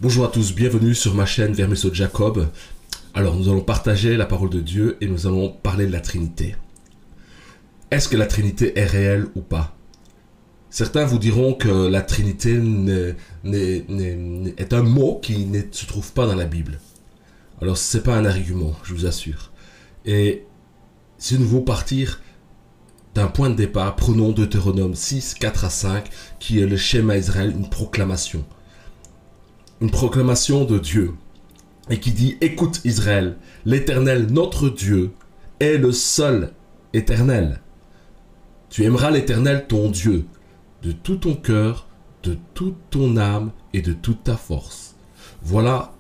Bonjour à tous, bienvenue sur ma chaîne Vermesso de Jacob. Alors nous allons partager la parole de Dieu et nous allons parler de la Trinité. Est-ce que la Trinité est réelle ou pas? Certains vous diront que la Trinité est un mot qui ne se trouve pas dans la Bible. Alors ce n'est pas un argument, je vous assure. Et si nous voulons partir d'un point de départ, prenons Deutéronome 6, 4 à 5, qui est le schéma Israël, une proclamation. Une proclamation de Dieu. Et qui dit, écoute Israël, l'Éternel, notre Dieu, est le seul éternel. Tu aimeras l'Éternel, ton Dieu, de tout ton cœur, de toute ton âme et de toute ta force. Voilà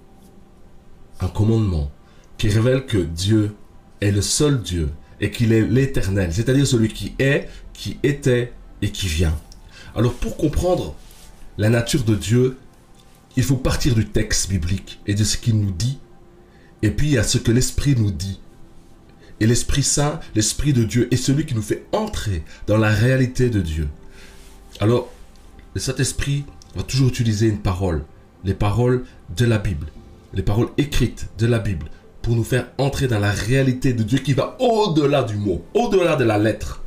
un commandement qui révèle que Dieu est le seul Dieu et qu'il est l'Éternel, c'est-à-dire celui qui est, qui était et qui vient. Alors pour comprendre la nature de Dieu, il faut partir du texte biblique et de ce qu'il nous dit, et puis à ce que l'Esprit nous dit. Et l'Esprit Saint, l'Esprit de Dieu, est celui qui nous fait entrer dans la réalité de Dieu. Alors, le Saint-Esprit va toujours utiliser une parole, les paroles de la Bible, les paroles écrites de la Bible, pour nous faire entrer dans la réalité de Dieu qui va au-delà du mot, au-delà de la lettre.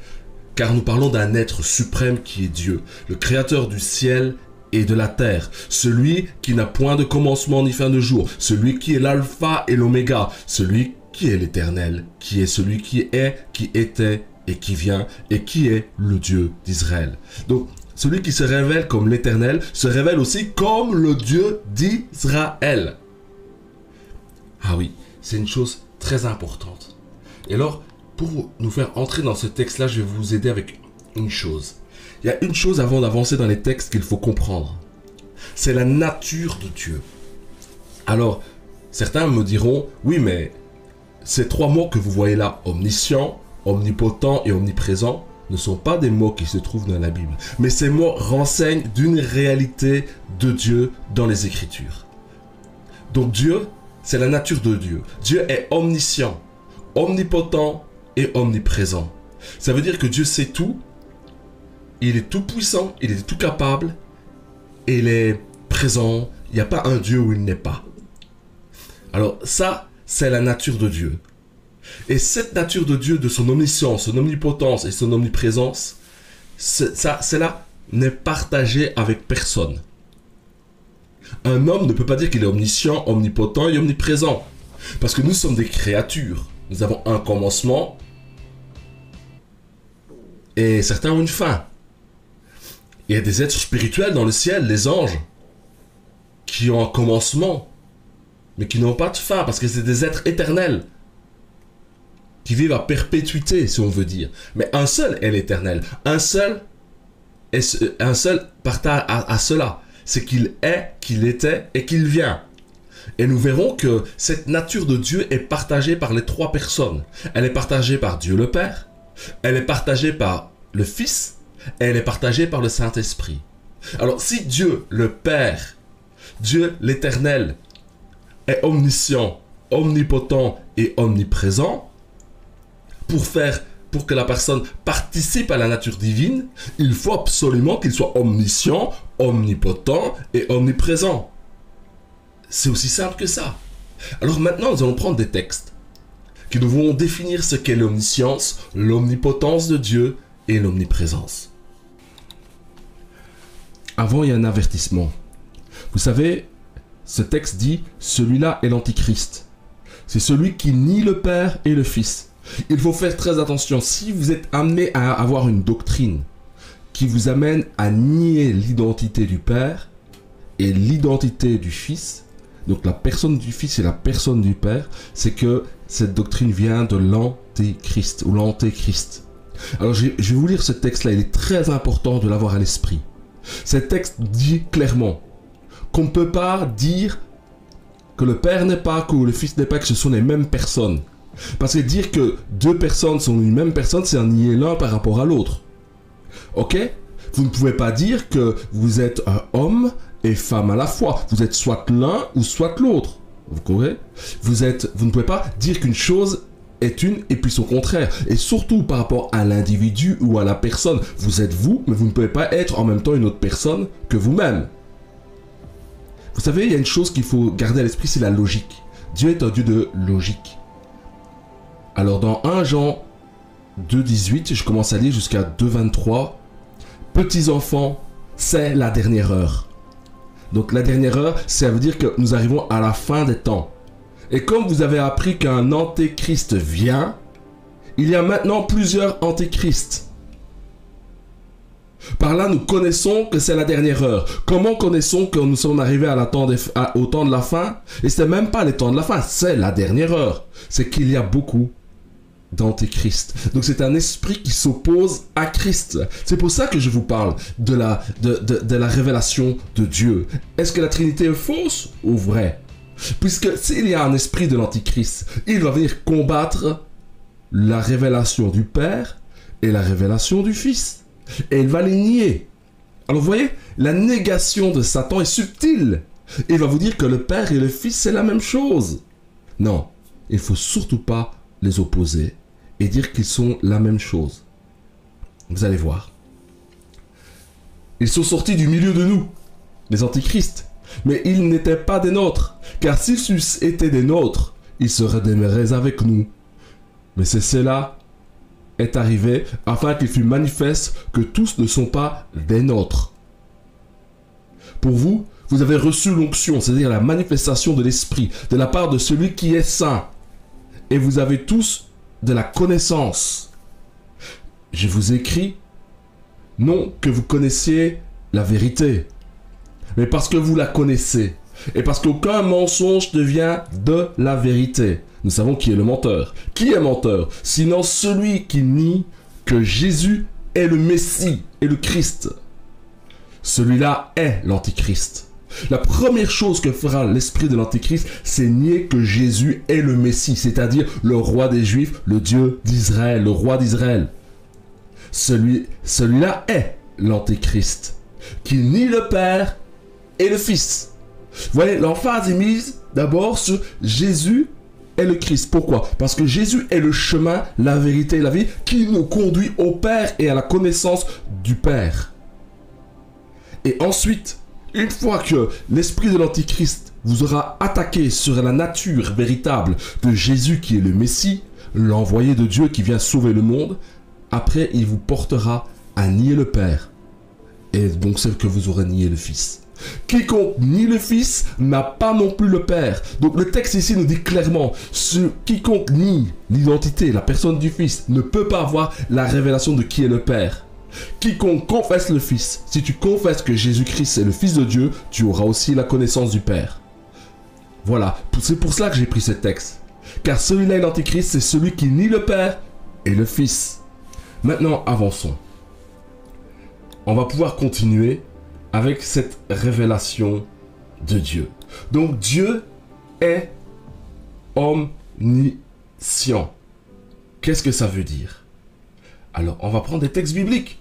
Car nous parlons d'un être suprême qui est Dieu, le créateur du ciel et de la terre, celui qui n'a point de commencement ni fin de jour, celui qui est l'alpha et l'oméga, celui qui est l'éternel, qui est celui qui est, qui était et qui vient, et qui est le Dieu d'Israël. Donc, celui qui se révèle comme l'éternel se révèle aussi comme le Dieu d'Israël. Ah oui, c'est une chose très importante. Et alors, pour nous faire entrer dans ce texte-là, je vais vous aider avec une chose. Il y a une chose avant d'avancer dans les textes qu'il faut comprendre. C'est la nature de Dieu. Alors, certains me diront, oui, mais ces trois mots que vous voyez là, omniscient, omnipotent et omniprésent, ne sont pas des mots qui se trouvent dans la Bible. Mais ces mots renseignent d'une réalité de Dieu dans les Écritures. Donc Dieu, c'est la nature de Dieu. Dieu est omniscient, omnipotent et omniprésent. Ça veut dire que Dieu sait tout. Il est tout puissant, il est tout capable, et il est présent. Il n'y a pas un Dieu où il n'est pas. Alors ça, c'est la nature de Dieu. Et cette nature de Dieu, de son omniscience, son omnipotence et son omniprésence, cela n'est partagé avec personne. Un homme ne peut pas dire qu'il est omniscient, omnipotent et omniprésent. Parce que nous sommes des créatures. Nous avons un commencement et certains ont une fin. Il y a des êtres spirituels dans le ciel, les anges, qui ont un commencement, mais qui n'ont pas de fin, parce que c'est des êtres éternels, qui vivent à perpétuité, si on veut dire. Mais un seul est l'éternel. Un seul partage à cela. C'est qu'il est, qu'il était et qu'il vient. Et nous verrons que cette nature de Dieu est partagée par les trois personnes. Elle est partagée par Dieu le Père, elle est partagée par le Fils, et elle est partagée par le Saint-Esprit. Alors si Dieu le Père, Dieu l'Éternel, est omniscient, omnipotent et omniprésent, pour que la personne participe à la nature divine, il faut absolument qu'il soit omniscient, omnipotent et omniprésent. C'est aussi simple que ça. Alors maintenant, nous allons prendre des textes qui nous vont définir ce qu'est l'omniscience, l'omnipotence de Dieu et l'omniprésence. Avant, il y a un avertissement. Vous savez, ce texte dit « Celui-là est l'Antichrist ». C'est celui qui nie le Père et le Fils. Il faut faire très attention. Si vous êtes amené à avoir une doctrine qui vous amène à nier l'identité du Père et l'identité du Fils, donc la personne du Fils et la personne du Père, c'est que cette doctrine vient de l'Antéchrist ou l'Antéchrist. Alors je vais vous lire ce texte-là, il est très important de l'avoir à l'esprit. Ce texte dit clairement qu'on ne peut pas dire que le Père n'est pas, que le Fils n'est pas, que ce sont les mêmes personnes. Parce que dire que deux personnes sont une même personne, c'est en nier l'un par rapport à l'autre. Ok? Vous ne pouvez pas dire que vous êtes un homme et femme à la fois. Vous êtes soit l'un ou soit l'autre. Vous comprenez? Vous ne pouvez pas dire qu'une chose est une et puis son contraire. Et surtout par rapport à l'individu ou à la personne. Vous êtes vous, mais vous ne pouvez pas être en même temps une autre personne que vous-même. Vous savez, il y a une chose qu'il faut garder à l'esprit, c'est la logique. Dieu est un Dieu de logique. Alors dans 1 Jean 2,18, je commence à lire jusqu'à 2,23. Petits enfants, c'est la dernière heure. Donc la dernière heure, ça veut dire que nous arrivons à la fin des temps. Et comme vous avez appris qu'un antéchrist vient, il y a maintenant plusieurs antéchrists. Par là, nous connaissons que c'est la dernière heure. Comment connaissons que nous sommes arrivés au temps de la fin? Et ce n'est même pas les temps de la fin, c'est la dernière heure. C'est qu'il y a beaucoup d'antéchrist. Donc c'est un esprit qui s'oppose à Christ. C'est pour ça que je vous parle de la révélation de Dieu. Est-ce que la Trinité est fausse ou vraie? Puisque s'il y a un esprit de l'antichrist, il va venir combattre la révélation du Père et la révélation du Fils. Et il va les nier. Alors vous voyez, la négation de Satan est subtile. Il va vous dire que le Père et le Fils, c'est la même chose. Non, il ne faut surtout pas les opposer et dire qu'ils sont la même chose. Vous allez voir. Ils sont sortis du milieu de nous, les antichrists, mais ils n'étaient pas des nôtres, car s'ils eussent été des nôtres, ils seraient demeurés avec nous. Mais c'est cela est arrivé afin qu'il fût manifeste que tous ne sont pas des nôtres. Pour vous, vous avez reçu l'onction, c'est-à-dire la manifestation de l'Esprit, de la part de celui qui est saint. Et vous avez tous de la connaissance. Je vous écris, non que vous connaissiez la vérité, mais parce que vous la connaissez. Et parce qu'aucun mensonge ne vient de la vérité. Nous savons qui est le menteur. Qui est menteur? Sinon celui qui nie que Jésus est le Messie et le Christ. Celui-là est l'Antichrist. La première chose que fera l'esprit de l'Antichrist, c'est nier que Jésus est le Messie, c'est-à-dire le roi des Juifs, le Dieu d'Israël, le roi d'Israël. Celui-là est l'Antichrist, qui nie le Père et le Fils. Vous voyez, l'emphase est mise d'abord sur Jésus est le Christ. Pourquoi? Parce que Jésus est le chemin, la vérité et la vie qui nous conduit au Père et à la connaissance du Père. Et ensuite, une fois que l'esprit de l'Antichrist vous aura attaqué sur la nature véritable de Jésus qui est le Messie, l'envoyé de Dieu qui vient sauver le monde, après il vous portera à nier le Père. Et donc c'est que vous aurez nié le Fils. Quiconque nie le Fils n'a pas non plus le Père. Donc le texte ici nous dit clairement, quiconque nie l'identité, la personne du Fils, ne peut pas avoir la révélation de qui est le Père. Quiconque confesse le Fils, si tu confesses que Jésus-Christ est le Fils de Dieu, tu auras aussi la connaissance du Père. Voilà, c'est pour cela que j'ai pris ce texte. Car celui-là est l'Antichrist, c'est celui qui nie le Père et le Fils. Maintenant, avançons. On va pouvoir continuer avec cette révélation de Dieu. Donc Dieu est omniscient. Qu'est-ce que ça veut dire? Alors, on va prendre des textes bibliques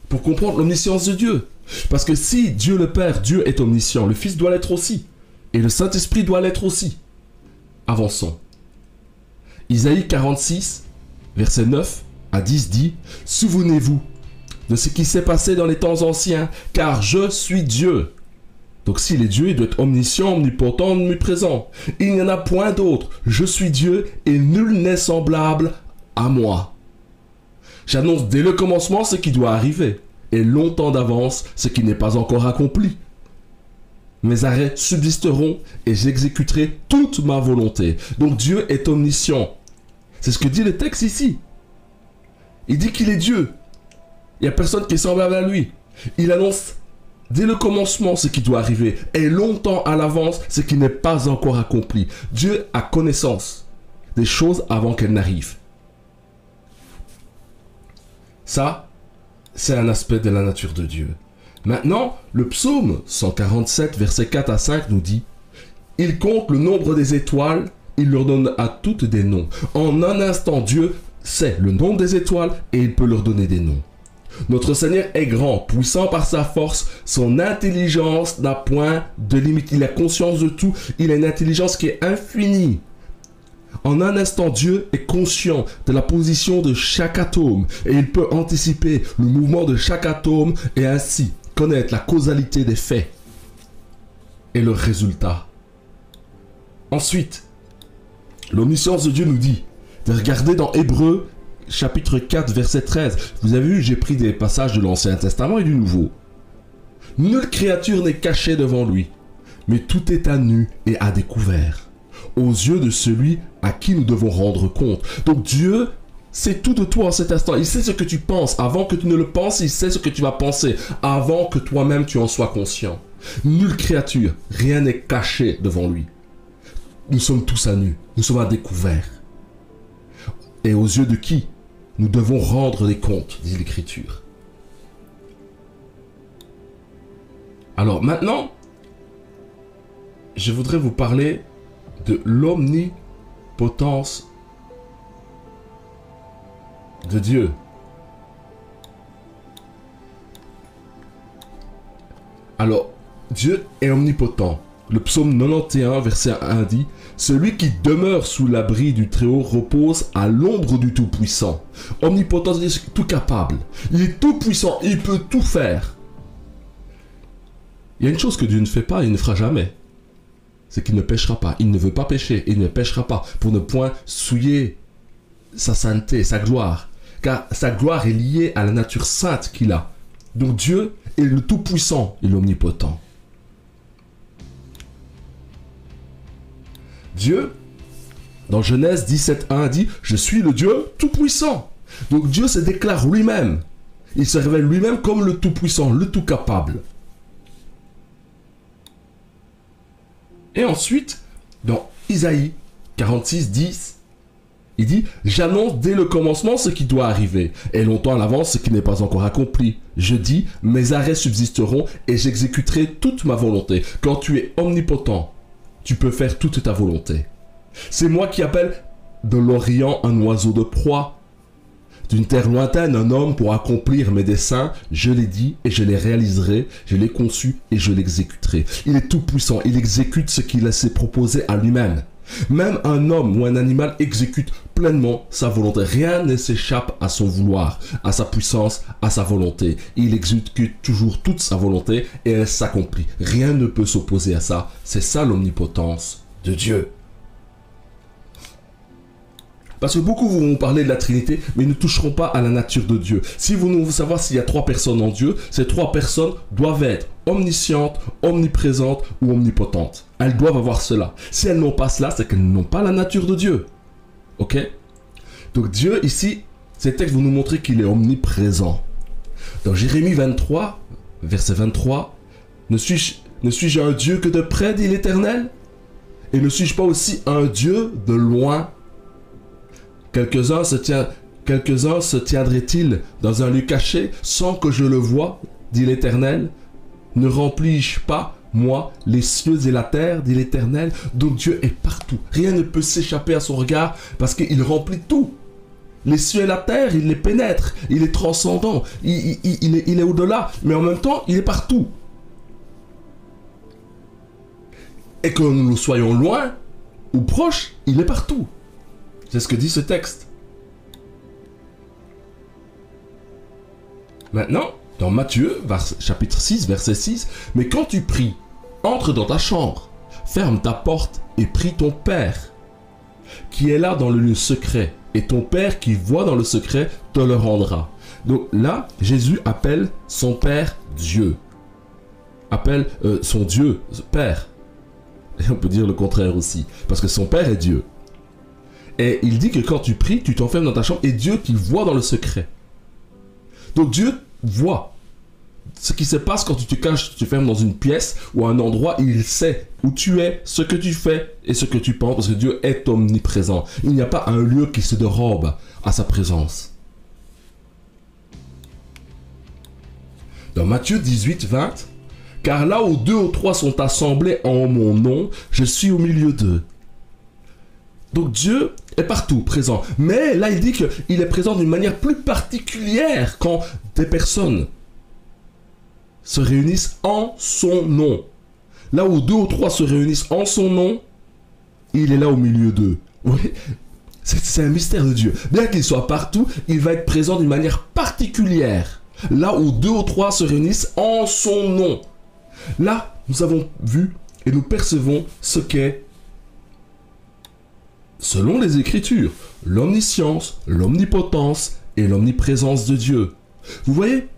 pour comprendre l'omniscience de Dieu. Parce que si Dieu le Père, Dieu est omniscient, le Fils doit l'être aussi. Et le Saint-Esprit doit l'être aussi. Avançons. Isaïe 46, verset 9 à 10 dit « Souvenez-vous de ce qui s'est passé dans les temps anciens, car je suis Dieu. » Donc s'il est Dieu, il doit être omniscient, omnipotent, omniprésent. Il n'y en a point d'autre. Je suis Dieu et nul n'est semblable à moi. J'annonce dès le commencement ce qui doit arriver, et longtemps d'avance ce qui n'est pas encore accompli. Mes arrêts subsisteront et j'exécuterai toute ma volonté. Donc Dieu est omniscient. C'est ce que dit le texte ici. Il dit qu'il est Dieu. Il n'y a personne qui est semblable à lui. Il annonce dès le commencement ce qui doit arriver et longtemps à l'avance ce qui n'est pas encore accompli. Dieu a connaissance des choses avant qu'elles n'arrivent. Ça, c'est un aspect de la nature de Dieu. Maintenant, le psaume 147, versets 4 à 5 nous dit « Il compte le nombre des étoiles, il leur donne à toutes des noms. En un instant, Dieu sait le nombre des étoiles et il peut leur donner des noms. Notre Seigneur est grand, puissant par sa force, son intelligence n'a point de limite. Il a conscience de tout, il a une intelligence qui est infinie. En un instant, Dieu est conscient de la position de chaque atome et il peut anticiper le mouvement de chaque atome et ainsi connaître la causalité des faits. est le résultat. Ensuite, l'omniscience de Dieu nous dit de regarder dans Hébreux chapitre 4 verset 13. Vous avez vu, j'ai pris des passages de l'Ancien Testament et du Nouveau. Nulle créature n'est cachée devant lui, mais tout est à nu et à découvert, aux yeux de celui à qui nous devons rendre compte. Donc Dieu sait tout de toi en cet instant. Il sait ce que tu penses. Avant que tu ne le penses, il sait ce que tu vas penser. Avant que toi-même tu en sois conscient. Nulle créature, rien n'est caché devant lui. Nous sommes tous à nu. Nous sommes à découvert. Et aux yeux de qui nous devons rendre des comptes, dit l'Écriture. Alors maintenant, je voudrais vous parler de l'omnipotence de Dieu. Alors, Dieu est omnipotent. Le psaume 91, verset 1 dit « Celui qui demeure sous l'abri du Très-Haut repose à l'ombre du Tout-Puissant. » Omnipotent, c'est-à-dire tout capable. Il est tout-puissant, il peut tout faire. Il y a une chose que Dieu ne fait pas et ne fera jamais. C'est qu'il ne péchera pas. Il ne veut pas pécher et il ne péchera pas pour ne point souiller sa sainteté, sa gloire. Car sa gloire est liée à la nature sainte qu'il a. Donc Dieu est le tout-puissant et l'omnipotent. Dieu, dans Genèse 17.1, dit « Je suis le Dieu tout-puissant ». Donc Dieu se déclare lui-même. Il se révèle lui-même comme le tout-puissant, le tout-capable. Et ensuite, dans Isaïe 46.10, il dit « J'annonce dès le commencement ce qui doit arriver, et longtemps à l'avance ce qui n'est pas encore accompli. Je dis, mes arrêts subsisteront, et j'exécuterai toute ma volonté. » Quand tu es omnipotent, tu peux faire toute ta volonté. C'est moi qui appelle de l'Orient un oiseau de proie. D'une terre lointaine, un homme pour accomplir mes desseins. Je l'ai dit et je les réaliserai. Je l'ai conçu et je l'exécuterai. Il est tout puissant. Il exécute ce qu'il s'est proposé à lui-même. Même un homme ou un animal exécute pleinement sa volonté. Rien ne s'échappe à son vouloir, à sa puissance, à sa volonté. Il exécute toujours toute sa volonté et elle s'accomplit. Rien ne peut s'opposer à ça. C'est ça l'omnipotence de Dieu. Parce que beaucoup vont parler de la Trinité, mais ils ne toucheront pas à la nature de Dieu. Si vous voulez savoir s'il y a 3 personnes en Dieu, ces 3 personnes doivent être omniscientes, omniprésentes ou omnipotentes. Elles doivent avoir cela. Si elles n'ont pas cela, c'est qu'elles n'ont pas la nature de Dieu. Ok? Donc Dieu, ici, ces textes vont nous montrer qu'il est omniprésent. Dans Jérémie 23, verset 23, ne suis-je un Dieu que de près, dit l'Éternel? Et ne suis-je pas aussi un Dieu de loin? Quelques-uns se tiendraient-ils dans un lieu caché sans que je le voie, dit l'Éternel? Ne remplis-je pas, moi, les cieux et la terre, dit l'Éternel? Donc Dieu est partout. Rien ne peut s'échapper à son regard parce qu'il remplit tout. Les cieux et la terre, il les pénètre. Il est transcendant. Il est au-delà. Mais en même temps, il est partout. Et que nous soyons loin ou proches, il est partout. C'est ce que dit ce texte. Maintenant, dans Matthieu, chapitre 6, verset 6, « Mais quand tu pries, entre dans ta chambre, ferme ta porte et prie ton Père, qui est là dans le lieu secret, et ton Père qui voit dans le secret te le rendra. » Donc là, Jésus appelle son Père Dieu. Appelle son Dieu Père. Et on peut dire le contraire aussi, parce que son Père est Dieu. Et il dit que quand tu pries, tu t'enfermes dans ta chambre et Dieu qui voit dans le secret. Donc Dieu voit ce qui se passe quand tu te caches, tu te fermes dans une pièce ou un endroit, il sait où tu es, ce que tu fais et ce que tu penses, parce que Dieu est omniprésent. Il n'y a pas un lieu qui se dérobe à sa présence. Dans Matthieu 18, 20, « Car là où 2 ou 3 sont assemblés en mon nom, je suis au milieu d'eux. » Donc Dieu est partout présent. Mais là, il dit qu'il est présent d'une manière plus particulière quand des personnes se réunissent en son nom. Là où 2 ou 3 se réunissent en son nom, il est là au milieu d'eux. Oui, c'est un mystère de Dieu. Bien qu'il soit partout, il va être présent d'une manière particulière. Là où 2 ou 3 se réunissent en son nom. Là, nous avons vu et nous percevons ce qu'est, selon les Écritures, l'omniscience, l'omnipotence et l'omniprésence de Dieu. Vous voyez,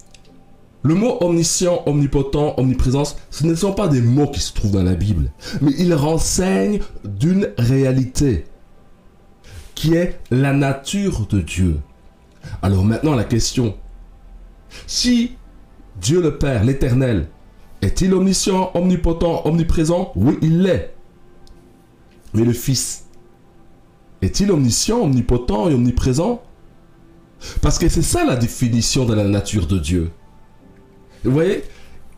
le mot omniscient, omnipotent, omniprésence, ce ne sont pas des mots qui se trouvent dans la Bible, mais ils renseignent d'une réalité qui est la nature de Dieu. Alors maintenant la question, si Dieu le Père, l'Éternel, est-il omniscient, omnipotent, omniprésent? Oui, il l'est. Mais le Fils, est-il omniscient, omnipotent et omniprésent? Parce que c'est ça la définition de la nature de Dieu. Vous voyez?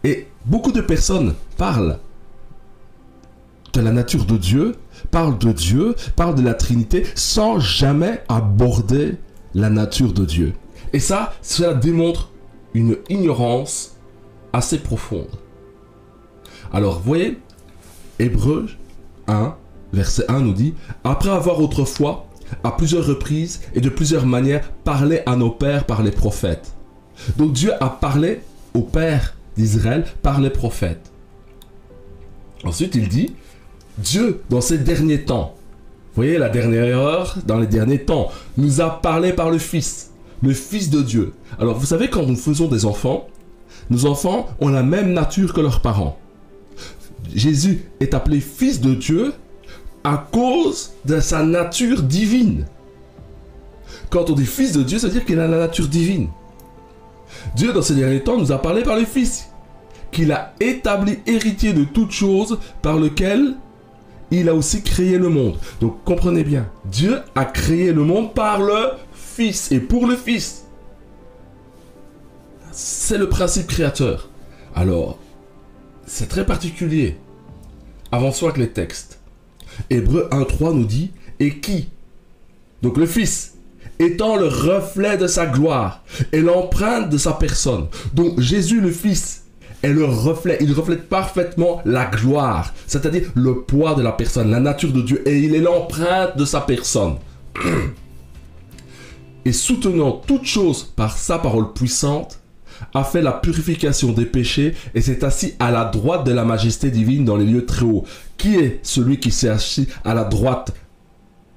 Et beaucoup de personnes parlent de la nature de Dieu, parlent de la Trinité, sans jamais aborder la nature de Dieu. Et ça, cela démontre une ignorance assez profonde. Alors, vous voyez, Hébreux 1, verset 1 nous dit, « Après avoir autrefois, à plusieurs reprises et de plusieurs manières, parlé à nos pères par les prophètes. » Donc Dieu a parlé aux pères d'Israël par les prophètes. Ensuite, il dit, Dieu, dans ces derniers temps, vous voyez la dernière erreur, dans les derniers temps, nous a parlé par le Fils de Dieu. Alors, vous savez, quand nous faisons des enfants, nos enfants ont la même nature que leurs parents. Jésus est appelé Fils de Dieu à cause de sa nature divine. Quand on dit Fils de Dieu, ça veut dire qu'il a la nature divine. Dieu, dans ces derniers temps, nous a parlé par le Fils, qu'il a établi héritier de toutes choses, par lequel il a aussi créé le monde. Donc, comprenez bien, Dieu a créé le monde par le Fils et pour le Fils. C'est le principe créateur. Alors, c'est très particulier. Avançons avec les textes. Hébreux 1.3 nous dit, et qui? Donc le Fils, étant le reflet de sa gloire et l'empreinte de sa personne. Donc Jésus le Fils est le reflet, il reflète parfaitement la gloire, c'est-à-dire le poids de la personne, la nature de Dieu, et il est l'empreinte de sa personne. Et soutenant toute chose par sa parole puissante, a fait la purification des péchés et s'est assis à la droite de la majesté divine dans les lieux très hauts. Qui est celui qui s'est assis à la droite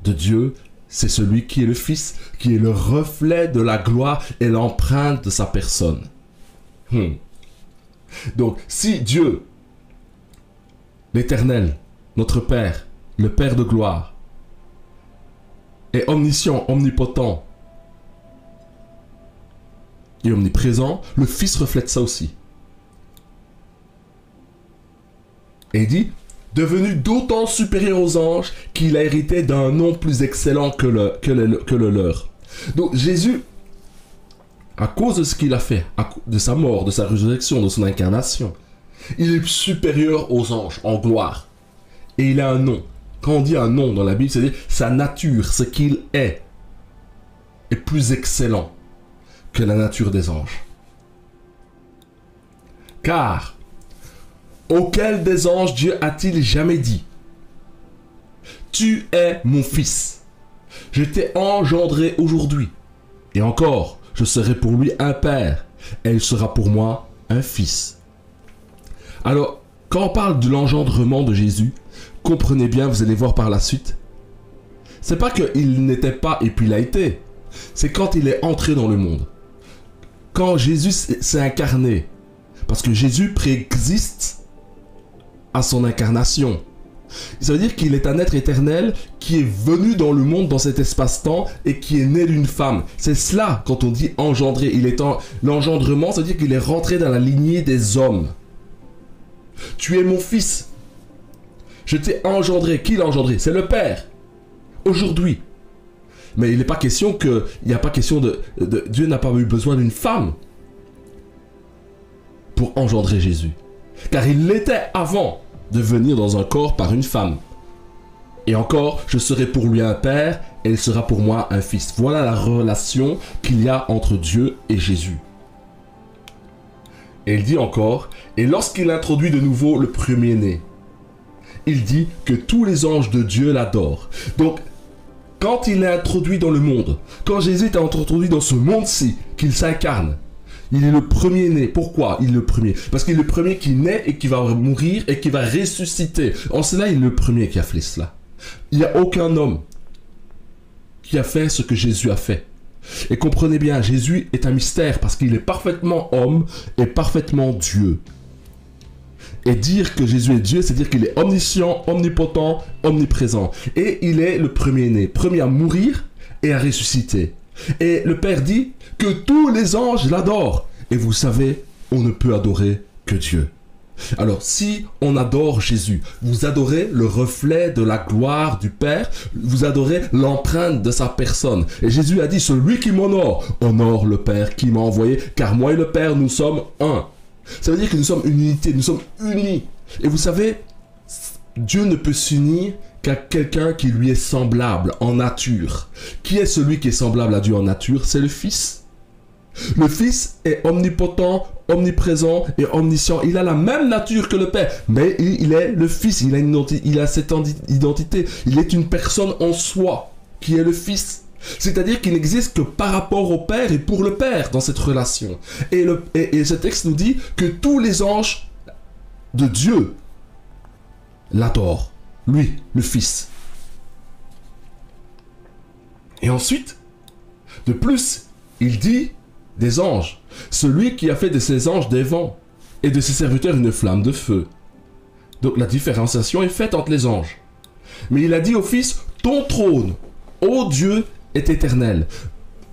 de Dieu? C'est celui qui est le Fils, qui est le reflet de la gloire et l'empreinte de sa personne. Donc, si Dieu, l'Éternel, notre Père, le Père de gloire, est omniscient, omnipotent et omniprésent, le Fils reflète ça aussi. Et il dit, devenu d'autant supérieur aux anges qu'il a hérité d'un nom plus excellent que le leur. Donc Jésus, à cause de ce qu'il a fait, de sa mort, de sa résurrection, de son incarnation, il est supérieur aux anges en gloire. Et il a un nom. Quand on dit un nom dans la Bible, c'est-à-dire sa nature, ce qu'il est plus excellent que la nature des anges. Car, auquel des anges Dieu a-t-il jamais dit, tu es mon fils, je t'ai engendré aujourd'hui, et encore, je serai pour lui un père, et il sera pour moi un fils. Alors, quand on parle de l'engendrement de Jésus, comprenez bien, vous allez voir par la suite, c'est pas qu'il n'était pas et puis il a été, c'est quand il est entré dans le monde. Quand Jésus s'est incarné, parce que Jésus préexiste à son incarnation. Ça veut dire qu'il est un être éternel qui est venu dans le monde, dans cet espace-temps, et qui est né d'une femme. C'est cela, quand on dit engendré. L'engendrement, ça veut dire qu'il est rentré dans la lignée des hommes. Tu es mon fils. Je t'ai engendré. Qui l'a engendré? C'est le Père. Aujourd'hui. Mais il n'est pas question que... Il n'y a pas question de... Dieu n'a pas eu besoin d'une femme pour engendrer Jésus. Car il l'était avant de venir dans un corps par une femme. Et encore, je serai pour lui un père et il sera pour moi un fils. Voilà la relation qu'il y a entre Dieu et Jésus. Et il dit encore, et lorsqu'il introduit de nouveau le premier-né, il dit que tous les anges de Dieu l'adorent. Donc, quand il est introduit dans le monde, quand Jésus est introduit dans ce monde-ci, qu'il s'incarne, Il est le premier-né. Pourquoi il est le premier? Parce qu'il est le premier qui naît et qui va mourir et qui va ressusciter. En cela, il est le premier qui a fait cela. Il n'y a aucun homme qui a fait ce que Jésus a fait. Et comprenez bien, Jésus est un mystère parce qu'il est parfaitement homme et parfaitement Dieu. Et dire que Jésus est Dieu, c'est dire qu'il est omniscient, omnipotent, omniprésent. Et il est le premier-né, premier à mourir et à ressusciter. Et le Père dit que tous les anges l'adorent. Et vous savez, on ne peut adorer que Dieu. Alors, si on adore Jésus, vous adorez le reflet de la gloire du Père, vous adorez l'empreinte de sa personne. Et Jésus a dit, celui qui m'honore, honore le Père qui m'a envoyé, car moi et le Père, nous sommes un. Ça veut dire que nous sommes une unité, nous sommes unis. Et vous savez, Dieu ne peut s'unir qu'à quelqu'un qui lui est semblable en nature. Qui est celui qui est semblable à Dieu en nature? C'est le Fils. Le Fils est omnipotent, omniprésent et omniscient. Il a la même nature que le Père, mais il est le Fils. Il a cette identité. Il est une personne en soi, qui est le Fils. C'est-à-dire qu'il n'existe que par rapport au Père et pour le Père dans cette relation. Et ce texte nous dit que tous les anges de Dieu l'adorent. Lui, le Fils. Et ensuite, de plus, il dit des anges. Celui qui a fait de ses anges des vents et de ses serviteurs une flamme de feu. Donc la différenciation est faite entre les anges. Mais il a dit au Fils, ton trône, ô Dieu, est éternel.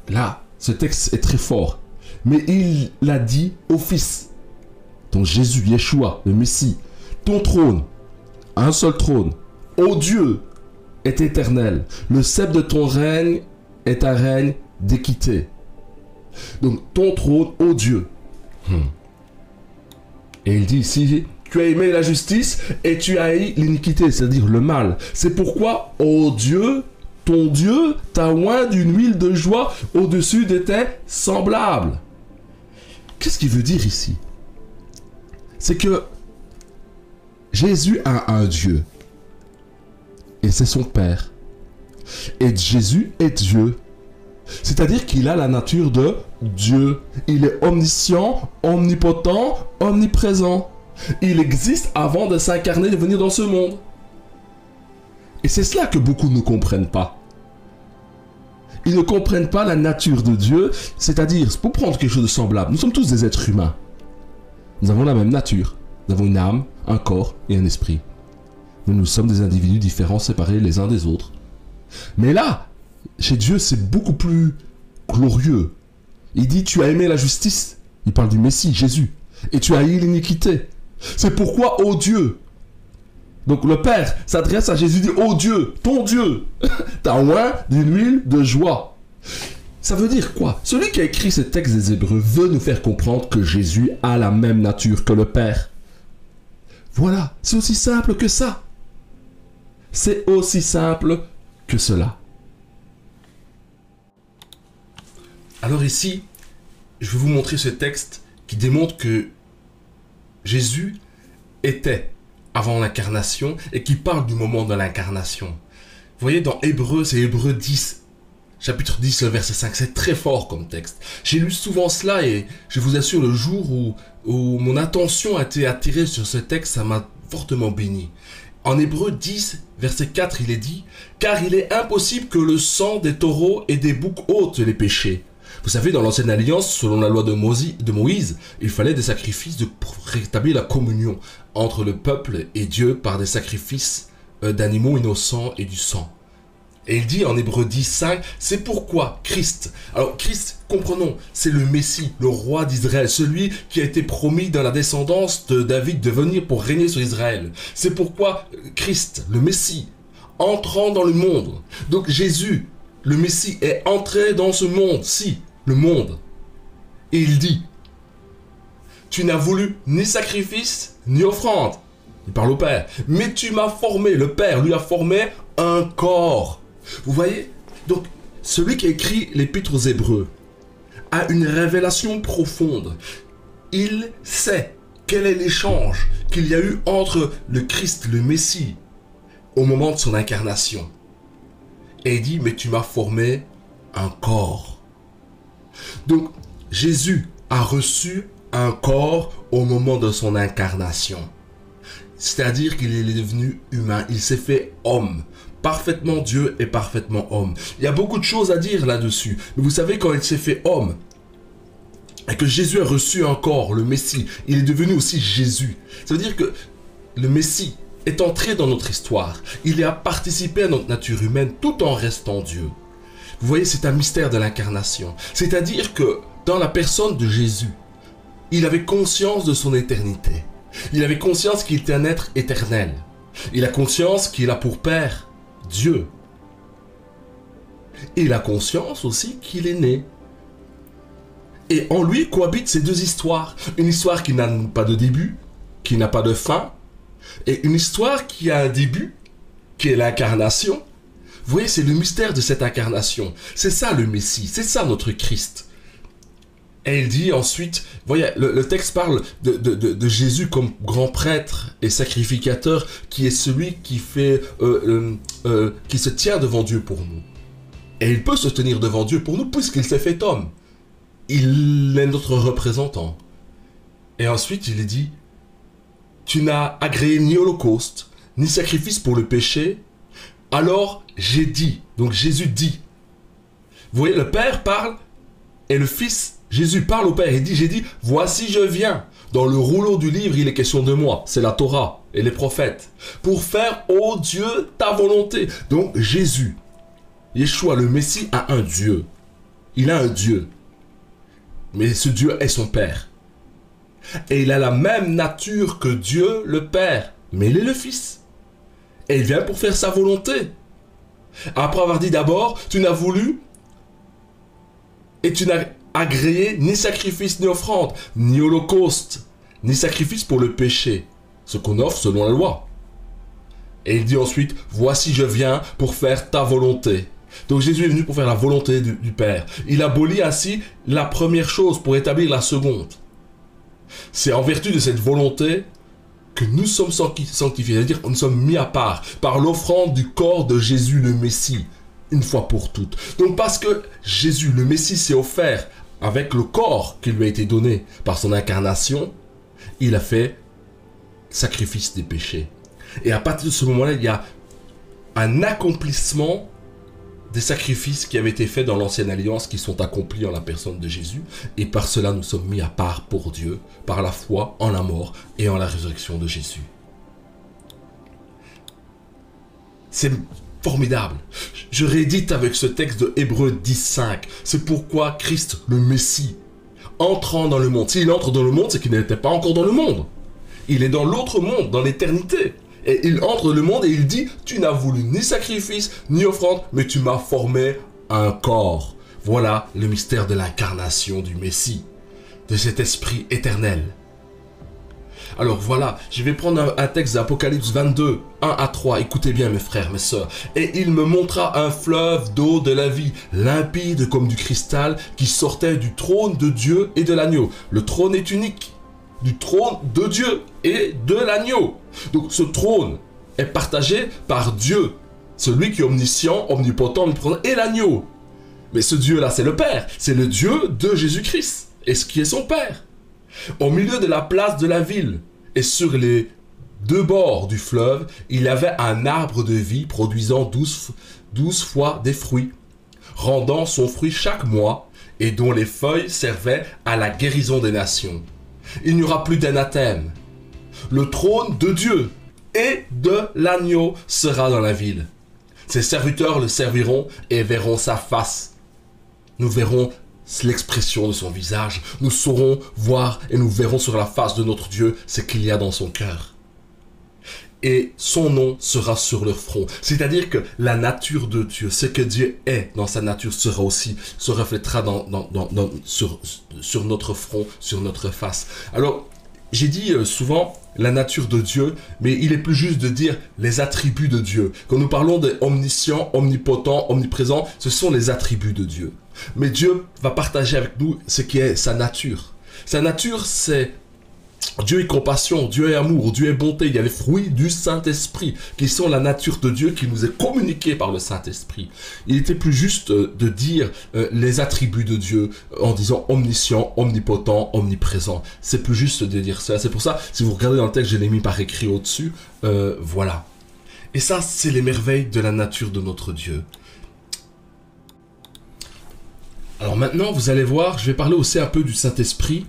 Là, ce texte est très fort. Mais il l'a dit au Fils. Donc Jésus, Yeshua, le Messie. Ton trône, un seul trône, ô Dieu, est éternel. Le sceptre de ton règne est un règne d'équité. Donc ton trône, ô Dieu. Et il dit ici, tu as aimé la justice et tu as haï l'iniquité, c'est-à-dire le mal. C'est pourquoi, ô Dieu, ton Dieu t'a oint d'une huile de joie au-dessus de tes semblables. Qu'est-ce qu'il veut dire ici? C'est que Jésus a un Dieu. Et c'est son Père. Et Jésus est Dieu. C'est-à-dire qu'il a la nature de Dieu. Il est omniscient, omnipotent, omniprésent. Il existe avant de s'incarner et de venir dans ce monde. Et c'est cela que beaucoup ne comprennent pas. Ils ne comprennent pas la nature de Dieu, c'est-à-dire, pour prendre quelque chose de semblable, nous sommes tous des êtres humains. Nous avons la même nature. Nous avons une âme, un corps et un esprit. Mais nous sommes des individus différents, séparés les uns des autres. Mais là, chez Dieu, c'est beaucoup plus glorieux. Il dit, tu as aimé la justice. Il parle du Messie, Jésus. Et tu as haï l'iniquité. C'est pourquoi, ô Dieu. Donc le Père s'adresse à Jésus, dit, ô Dieu, ton Dieu, t'as oint d'une huile de joie. Ça veut dire quoi? Celui qui a écrit ce texte des Hébreux veut nous faire comprendre que Jésus a la même nature que le Père. Voilà, c'est aussi simple que ça. C'est aussi simple que cela. Alors ici, je vais vous montrer ce texte qui démontre que Jésus était avant l'incarnation et qui parle du moment de l'incarnation. Vous voyez, dans Hébreux, c'est Hébreux 10, chapitre 10, le verset 5. C'est très fort comme texte. J'ai lu souvent cela et je vous assure, le jour où mon attention a été attirée sur ce texte, ça m'a fortement béni. En Hébreux 10, verset 4, il est dit « Car il est impossible que le sang des taureaux et des boucs ôte les péchés. » Vous savez, dans l'Ancienne Alliance, selon la loi de Moïse, il fallait des sacrifices pour rétablir la communion entre le peuple et Dieu par des sacrifices d'animaux innocents et du sang. Et il dit en Hébreux 10, 5, c'est pourquoi Christ, alors Christ, comprenons, c'est le Messie, le roi d'Israël, celui qui a été promis dans la descendance de David de venir pour régner sur Israël. C'est pourquoi Christ, le Messie, entrant dans le monde, donc Jésus, le Messie, est entré dans ce monde-ci, le monde. Et il dit, tu n'as voulu ni sacrifice, ni offrande. Il parle au Père. Mais tu m'as formé, le Père lui a formé un corps. Vous voyez? Donc, celui qui a écrit l'Épître aux Hébreux a une révélation profonde. Il sait quel est l'échange qu'il y a eu entre le Christ, le Messie, au moment de son incarnation. Et il dit, mais tu m'as formé un corps. Donc, Jésus a reçu un corps au moment de son incarnation. C'est-à-dire qu'il est devenu humain, il s'est fait homme. Parfaitement Dieu et parfaitement homme. Il y a beaucoup de choses à dire là-dessus. Mais vous savez, quand il s'est fait homme, et que Jésus a reçu un corps, le Messie, il est devenu aussi Jésus. Ça veut dire que le Messie est entré dans notre histoire. Il a participé à notre nature humaine tout en restant Dieu. Vous voyez, c'est un mystère de l'incarnation. C'est-à-dire que dans la personne de Jésus, il avait conscience de son éternité. Il avait conscience qu'il était un être éternel. Il a conscience qu'il a pour père Dieu. Et il a conscience aussi qu'il est né. Et en lui cohabitent ces deux histoires. Une histoire qui n'a pas de début, qui n'a pas de fin, et une histoire qui a un début, qui est l'incarnation. Vous voyez, c'est le mystère de cette incarnation. C'est ça le Messie, c'est ça notre Christ. Et il dit ensuite, vous voyez, le texte parle de Jésus comme grand prêtre et sacrificateur, qui est celui qui fait, qui se tient devant Dieu pour nous. Et il peut se tenir devant Dieu pour nous puisqu'il s'est fait homme. Il est notre représentant. Et ensuite, il est dit, tu n'as agréé ni holocauste, ni sacrifice pour le péché. Alors, j'ai dit. Donc, Jésus dit. Vous voyez, le Père parle et le Fils, Jésus parle au Père et dit, j'ai dit, voici je viens. Dans le rouleau du livre, il est question de moi. C'est la Torah et les prophètes. Pour faire, ô Dieu, ta volonté. Donc, Jésus, Yeshua, le Messie, a un Dieu. Il a un Dieu. Mais ce Dieu est son Père. Et il a la même nature que Dieu, le Père. Mais il est le Fils. Et il vient pour faire sa volonté. Après avoir dit d'abord, tu n'as voulu et tu n'as agréé ni sacrifice ni offrande, ni holocauste, ni sacrifice pour le péché, ce qu'on offre selon la loi. Et il dit ensuite, voici je viens pour faire ta volonté. Donc Jésus est venu pour faire la volonté du Père. Il abolit ainsi la première chose pour établir la seconde. C'est en vertu de cette volonté que nous sommes sanctifiés, c'est-à-dire que nous sommes mis à part par l'offrande du corps de Jésus le Messie, une fois pour toutes. Donc parce que Jésus le Messie s'est offert avec le corps qui lui a été donné par son incarnation, il a fait sacrifice des péchés. Et à partir de ce moment-là, il y a un accomplissement des sacrifices qui avaient été faits dans l'ancienne alliance qui sont accomplis en la personne de Jésus. Et par cela, nous sommes mis à part pour Dieu, par la foi en la mort et en la résurrection de Jésus. C'est formidable. Je réédite avec ce texte de Hébreux 10.5. C'est pourquoi Christ, le Messie, entrant dans le monde. S'il entre dans le monde, c'est qu'il n'était pas encore dans le monde. Il est dans l'autre monde, dans l'éternité. Et il entre dans le monde et il dit, tu n'as voulu ni sacrifice, ni offrande, mais tu m'as formé un corps. Voilà le mystère de l'incarnation du Messie, de cet esprit éternel. Alors voilà, je vais prendre un texte d'Apocalypse 22, 1 à 3. Écoutez bien mes frères, mes sœurs. Et il me montra un fleuve d'eau de la vie, limpide comme du cristal, qui sortait du trône de Dieu et de l'agneau. Le trône est unique. Du trône de Dieu et de l'agneau. Donc ce trône est partagé par Dieu, celui qui est omniscient, omnipotent, omniprésent, et l'agneau. Mais ce Dieu-là, c'est le Père, c'est le Dieu de Jésus-Christ, et ce qui est son Père. Au milieu de la place de la ville, et sur les deux bords du fleuve, il y avait un arbre de vie produisant 12 fois des fruits, rendant son fruit chaque mois, et dont les feuilles servaient à la guérison des nations. Il n'y aura plus d'anathème. Le trône de Dieu et de l'agneau sera dans la ville. Ses serviteurs le serviront et verront sa face. Nous verrons l'expression de son visage. Nous saurons voir et nous verrons sur la face de notre Dieu ce qu'il y a dans son cœur. Et son nom sera sur leur front. C'est-à-dire que la nature de Dieu, ce que Dieu est dans sa nature, se reflètera sur notre front, sur notre face. Alors, j'ai dit souvent la nature de Dieu, mais il est plus juste de dire les attributs de Dieu. Quand nous parlons d'omniscient, omnipotent, omniprésent, ce sont les attributs de Dieu. Mais Dieu va partager avec nous ce qui est sa nature. Sa nature, c'est Dieu est compassion, Dieu est amour, Dieu est bonté. Il y a les fruits du Saint-Esprit qui sont la nature de Dieu qui nous est communiquée par le Saint-Esprit. Il était plus juste de dire les attributs de Dieu en disant omniscient, omnipotent, omniprésent. C'est plus juste de dire ça. C'est pour ça, si vous regardez dans le texte, je l'ai mis par écrit au-dessus. Voilà. Et ça, c'est les merveilles de la nature de notre Dieu. Alors maintenant, vous allez voir, je vais parler aussi un peu du Saint-Esprit.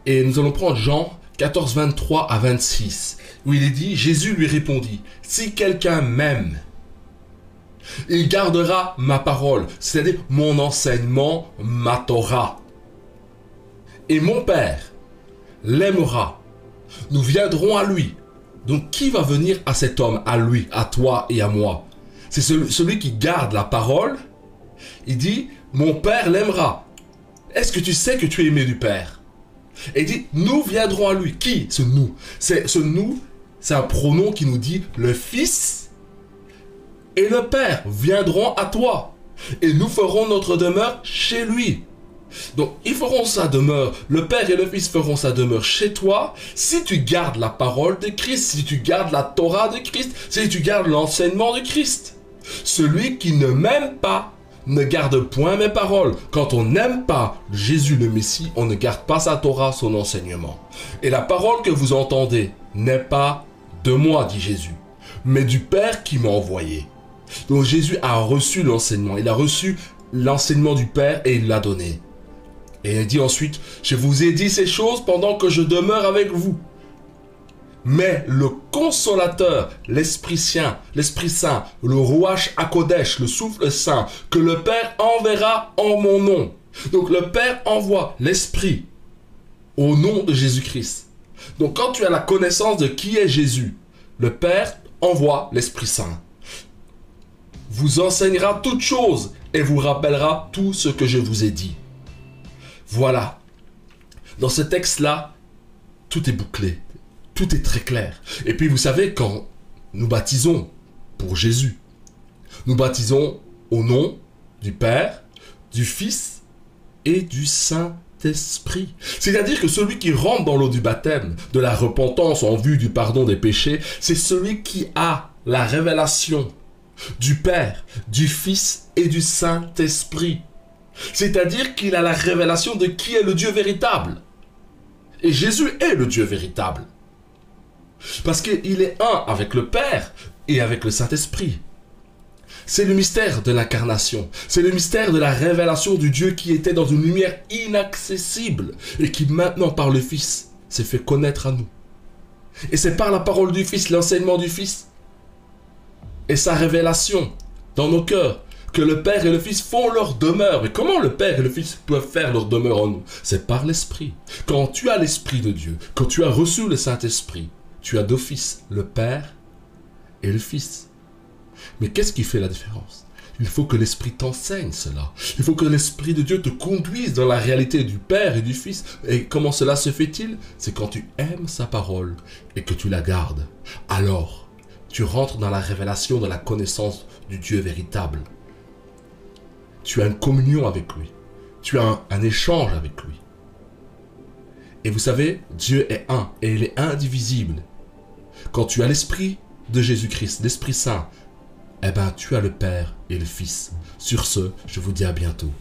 Et nous allons prendre Jean 14, 23 à 26, où il est dit, Jésus lui répondit, « Si quelqu'un m'aime, il gardera ma parole, c'est-à-dire mon enseignement, ma Torah. Et mon Père l'aimera. Nous viendrons à lui. » Donc qui va venir à cet homme, à lui, à toi et à moi? C'est celui qui garde la parole. Il dit, « Mon Père l'aimera. » Est-ce que tu sais que tu es aimé du Père? Et il dit, nous viendrons à lui. Qui? Ce nous. Ce nous, c'est un pronom qui nous dit le Fils et le Père viendront à toi. Et nous ferons notre demeure chez lui. Donc, ils feront sa demeure. Le Père et le Fils feront sa demeure chez toi si tu gardes la parole de Christ, si tu gardes la Torah de Christ, si tu gardes l'enseignement de Christ. Celui qui ne m'aime pas ne garde point mes paroles. Quand on n'aime pas Jésus le Messie, on ne garde pas sa Torah, son enseignement. Et la parole que vous entendez n'est pas de moi, dit Jésus, mais du Père qui m'a envoyé. Donc Jésus a reçu l'enseignement. Il a reçu l'enseignement du Père et il l'a donné. Et il dit ensuite, je vous ai dit ces choses pendant que je demeure avec vous. Mais le Consolateur, l'Esprit Saint, le Ruach HaKodesh, le Souffle Saint, que le Père enverra en mon nom. Donc le Père envoie l'Esprit au nom de Jésus-Christ. Donc quand tu as la connaissance de qui est Jésus, le Père envoie l'Esprit Saint. Vous enseignera toutes choses et vous rappellera tout ce que je vous ai dit. Voilà. Dans ce texte-là, tout est bouclé. Tout est très clair. Et puis vous savez, quand nous baptisons pour Jésus, nous baptisons au nom du Père, du Fils et du Saint-Esprit. C'est-à-dire que celui qui rentre dans l'eau du baptême, de la repentance en vue du pardon des péchés, c'est celui qui a la révélation du Père, du Fils et du Saint-Esprit. C'est-à-dire qu'il a la révélation de qui est le Dieu véritable. Et Jésus est le Dieu véritable. Parce qu'il est un avec le Père et avec le Saint-Esprit. C'est le mystère de l'incarnation. C'est le mystère de la révélation du Dieu qui était dans une lumière inaccessible et qui maintenant par le Fils s'est fait connaître à nous. Et c'est par la parole du Fils, l'enseignement du Fils et sa révélation dans nos cœurs que le Père et le Fils font leur demeure. Et comment le Père et le Fils peuvent faire leur demeure en nous? C'est par l'Esprit. Quand tu as l'Esprit de Dieu, quand tu as reçu le Saint-Esprit, tu as d'office le Père et le Fils. Mais qu'est-ce qui fait la différence? Il faut que l'Esprit t'enseigne cela. Il faut que l'Esprit de Dieu te conduise dans la réalité du Père et du Fils. Et comment cela se fait-il? C'est quand tu aimes sa parole et que tu la gardes. Alors, tu rentres dans la révélation, dans la connaissance du Dieu véritable. Tu as une communion avec lui. Tu as un échange avec lui. Et vous savez, Dieu est un et il est indivisible. Quand tu as l'Esprit de Jésus-Christ, l'Esprit Saint, eh bien, tu as le Père et le Fils. Sur ce, je vous dis à bientôt.